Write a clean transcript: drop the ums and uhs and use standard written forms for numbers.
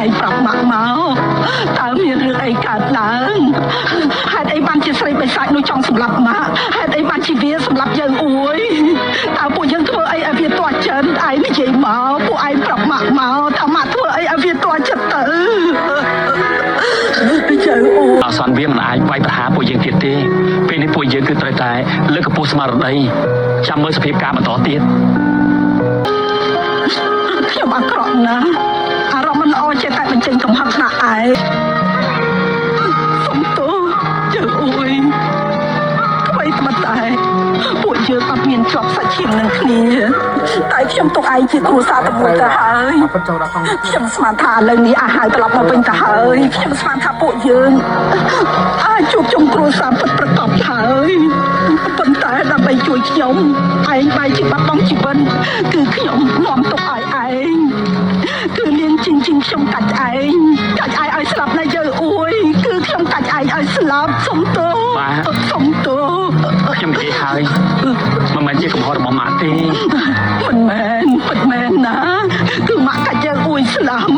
ឯងប្រាប់ម៉ាក់មកតើមានរឿងអីកើតឡើងហេតុអីបានជាស្រីបិសាចនោះចង់សម្លាប់ម៉ាក់ហេតុអីបានជាវាសម្លាប់យើងអួយតើពួកយើងធ្វើអីឲ្យវាទាស់ចិត្តឯងនិយាយមកពួកឯងប្រាប់ម៉ាក់មកថាម៉ាក់ធ្វើអីឲ្យវាទាស់ចិត្តទៅយើងអួយអសន្នវាមិនអាចវាយប្រហារពួកយើងទៀតទេពេលនេះពួកយើងគឺត្រូវតែលើកកម្ពស់ស្មារតីចាំមើលសភាពការបន្តទៀតខ្ញុំអាក្រក់ណាស់អារម្មណ៍មិនល្អចេះតែបញ្ចេញកំហឹងដាក់ឯងសុំទោសយើងអួយអ្វីត្បិតតែពួកយើងអត់មានជាប់សាច់ឈាមនឹងគ្នាតែខ្ញុំទុកឯងជាគ្រួសារតែមួយទៅហើយខ្ញុំស្មានថាឥឡូវនេះអាចហៅត្រឡប់មកវិញទៅហើយខ្ញុំស្មានថាពួកយើងអាចជួបជុំគ្រួសារពិតប្រាកដហើយប៉ុន្តែដើម្បីជួយខ្ញុំឯងបែរជាបាត់បង់ជីវិតគឺខ្ញុំនាំទុកឲ្យឯងគឺនាងជីងខ្ញុំកាច់ឯងឲ្យស្លាប់ណាយើអួយគឺខ្ញុំកាច់ឯងឲ្យស្លាប់សុំទោសសុំទោសខ្ញុំនិយាយហើយមិនមែនជាកំហុសរបស់ម៉ាក់ទេមិនមែនណាគឺម៉ាក់កាច់យើងអួយស្លាប់